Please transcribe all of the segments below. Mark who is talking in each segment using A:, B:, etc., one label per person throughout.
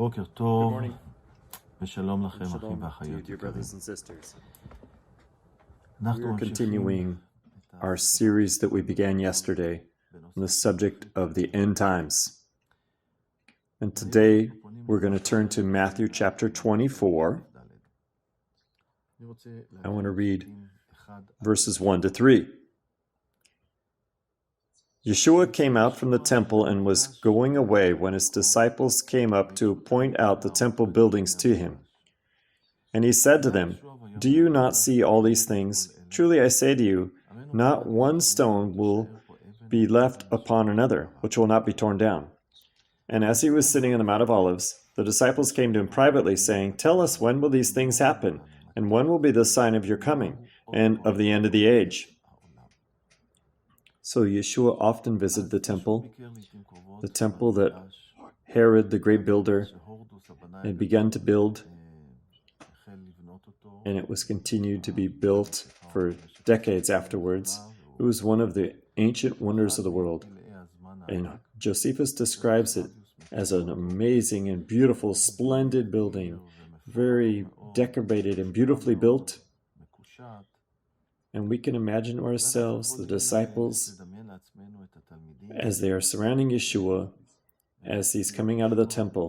A: בוקר
B: Good
A: טוב,
B: morning.
A: ושלום לכם,
B: Shalom
A: אחים
B: to you,
A: ואחיות
B: dear
A: יקרים.
B: brothers and sisters. We
A: אנחנו
B: are
A: ממשיכים
B: continuing our series that we began yesterday on the subject of the end times. And today we're going to turn to Matthew chapter 24. I want to read verses 1 to 3. Yeshua came out from the temple and was going away when his disciples came up to point out the temple buildings to him. And he said to them, "Do you not see all these things? Truly I say to you, not one stone will be left upon another, which will not be torn down." And as he was sitting on the Mount of Olives, the disciples came to him privately, saying, "Tell us, when will these things happen? And when will be the sign of your coming, and of the end of the age?" So Yeshua often visited the temple that Herod, the great builder, had begun to build, and it was continued to be built for decades afterwards. It was one of the ancient wonders of the world. And Josephus describes it as an amazing and beautiful, splendid building, very decorated and beautifully built. And we can imagine ourselves, the disciples, as they are surrounding Yeshua, as he's coming out of the temple,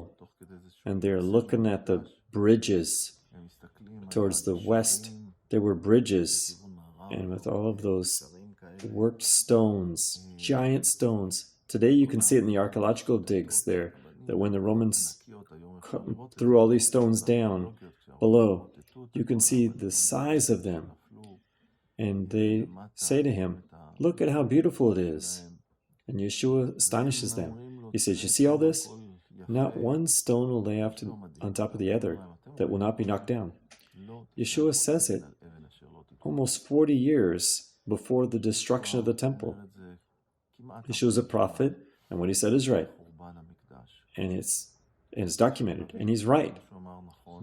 B: and they're looking at the bridges towards the west. There were bridges, and with all of those worked stones, giant stones. Today you can see it in the archaeological digs there, that when the Romans threw all these stones down below, you can see the size of them. And they say to him, "Look at how beautiful it is." And Yeshua astonishes them. He says, "You see all this? Not one stone will lay on top of the other that will not be knocked down." Yeshua says it almost 40 years before the destruction of the temple. Yeshua is a prophet, and what he said is right. And it's documented, and he's right.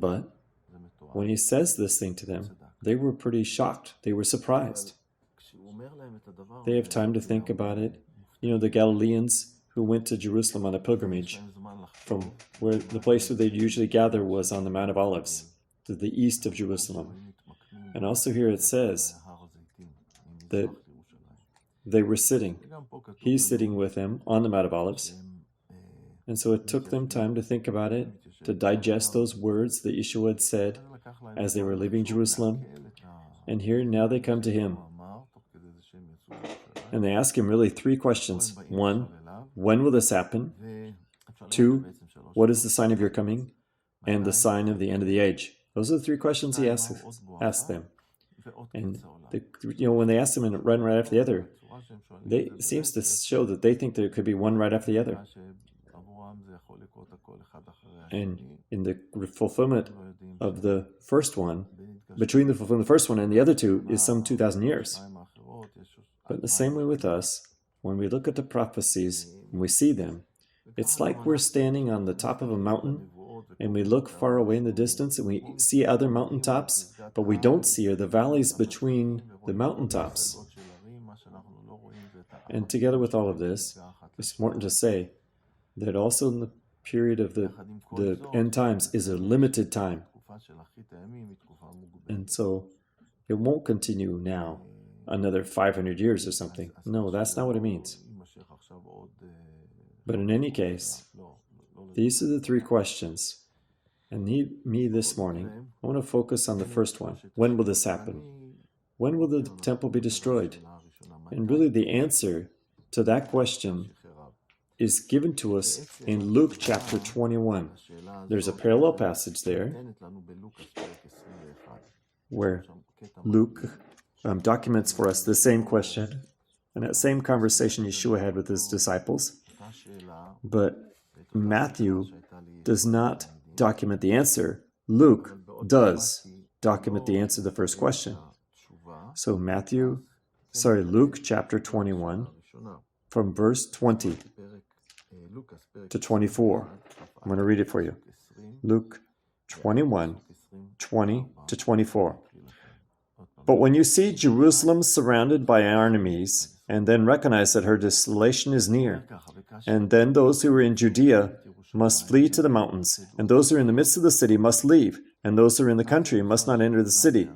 B: But when he says this thing to them, they were pretty shocked. They were surprised. They have time to think about it. You know, the Galileans who went to Jerusalem on a pilgrimage, from where the place where they'd usually gather was on the Mount of Olives, to the east of Jerusalem. And also here it says that they were sitting. He's sitting with them on the Mount of Olives. And so it took them time to think about it, to digest those words that Yeshua had said as they were leaving Jerusalem. And here now they come to him. And they ask him really three questions. One, when will this happen? Two, what is the sign of your coming? And the sign of the end of the age. Those are the three questions he asked them. And when they ask them and run right after the other, it seems to show that they think there could be one right after the other. And in the fulfillment of the first one, between the fulfillment of the first one and the other two is some 2,000 years. But in the same way with us, when we look at the prophecies and we see them, it's like we're standing on the top of a mountain and we look far away in the distance and we see other mountaintops, but we don't see the valleys between the mountaintops. And together with all of this, it's important to say that also in the period of the end times is a limited time. And so it won't continue now another 500 years or something. No, that's not what it means. But in any case, these are the three questions. And me this morning, I want to focus on the first one. When will this happen? When will the temple be destroyed? And really the answer to that question is given to us in Luke chapter 21. There's a parallel passage there where Luke documents for us the same question and that same conversation Yeshua had with his disciples. But Matthew does not document the answer. Luke does document the answer to the first question. So Luke chapter 21 from verse 20 to 24. I'm going to read it for you. Luke 21, 20 to 24. "But when you see Jerusalem surrounded by our enemies, and then recognize that her desolation is near, and then those who are in Judea must flee to the mountains, and those who are in the midst of the city must leave, and those who are in the country must not enter the city,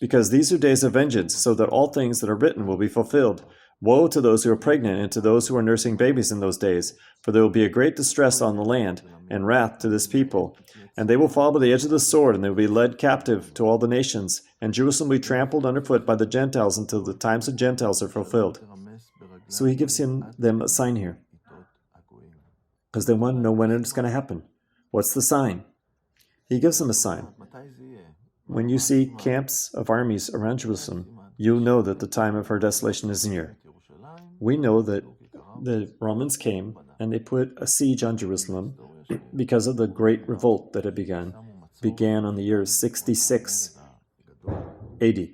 B: because these are days of vengeance, so that all things that are written will be fulfilled. Woe to those who are pregnant and to those who are nursing babies in those days, for there will be a great distress on the land, and wrath to this people. And they will fall by the edge of the sword, and they will be led captive to all the nations, and Jerusalem will be trampled underfoot by the Gentiles until the times of Gentiles are fulfilled. So he gives them a sign here, because they want to know when it's going to happen. What's the sign? He gives them a sign. When you see camps of armies around Jerusalem, you know that the time of her desolation is near. We know that the Romans came and they put a siege on Jerusalem because of the great revolt that had began on the year 66 AD.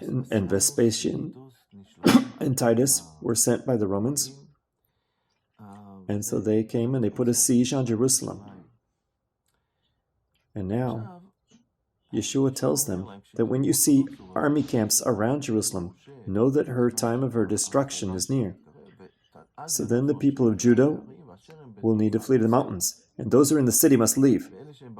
B: And Vespasian and Titus were sent by the Romans, and so they came and they put a siege on Jerusalem. And now Yeshua tells them that when you see army camps around Jerusalem, know that her time of her destruction is near. So then the people of Judah will need to flee to the mountains, and those who are in the city must leave,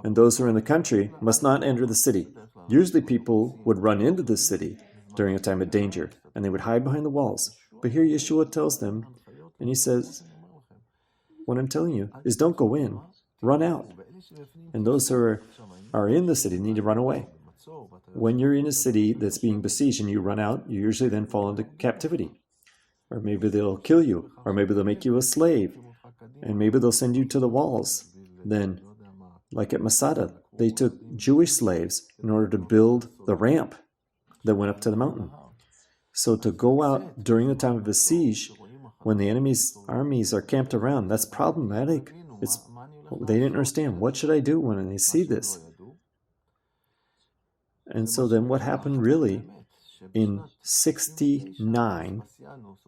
B: and those who are in the country must not enter the city. Usually people would run into the city during a time of danger, and they would hide behind the walls. But here Yeshua tells them, and he says, what I'm telling you is don't go in, run out. And those who are in the city need to run away. When you're in a city that's being besieged and you run out, you usually then fall into captivity. Or maybe they'll kill you, or maybe they'll make you a slave, and maybe they'll send you to the walls. Then, like at Masada, they took Jewish slaves in order to build the ramp that went up to the mountain. So to go out during the time of a siege, when the enemy's armies are camped around, that's problematic. They didn't understand. What should I do when they see this? And so then what happened really? In 69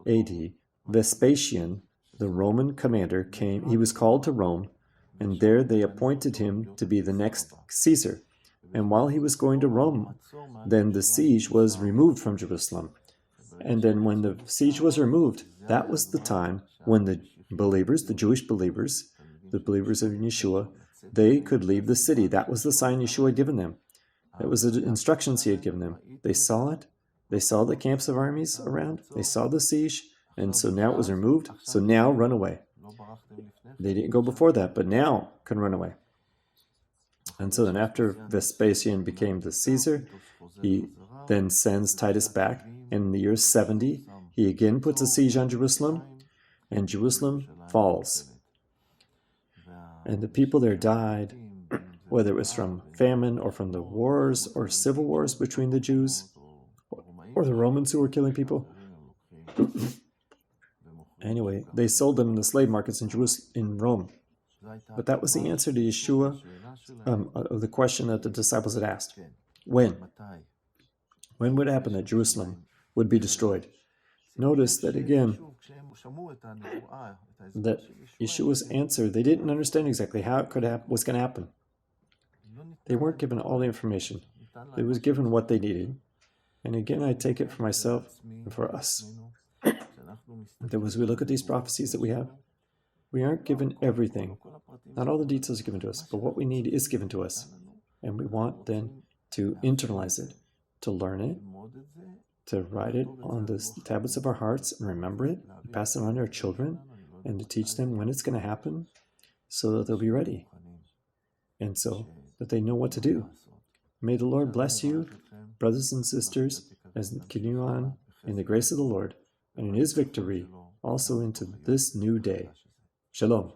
B: AD, Vespasian, the Roman commander, came. He was called to Rome, and there they appointed him to be the next Caesar. And while he was going to Rome, then the siege was removed from Jerusalem. And then when the siege was removed, that was the time when the believers, the Jewish believers, the believers of Yeshua, they could leave the city. That was the sign Yeshua had given them. That was the instructions he had given them. They saw it. They saw the camps of armies around. They saw the siege. And so now it was removed. So now run away. They didn't go before that, but now can run away. And so then after Vespasian became the Caesar, he then sends Titus back. And in the year 70, he again puts a siege on Jerusalem, and Jerusalem falls. And the people there died, whether it was from famine or from the wars or civil wars between the Jews or the Romans who were killing people. Anyway, they sold them in the slave markets in Rome. But that was the answer to Yeshua, of the question that the disciples had asked. When? When would it happen that Jerusalem would be destroyed? Notice that again, that Yeshua's answer, they didn't understand exactly how it was going to happen. They weren't given all the information. They was given what they needed. And again, I take it for myself and for us. That as we look at these prophecies that we have, we aren't given everything. Not all the details are given to us, but what we need is given to us. And we want then to internalize it, to learn it, to write it on the tablets of our hearts and remember it, and pass it on to our children, and to teach them when it's going to happen so that they'll be ready. And so that they know what to do. May the Lord bless you, brothers and sisters, as you continue on in the grace of the Lord and in His victory, also into this new day. Shalom.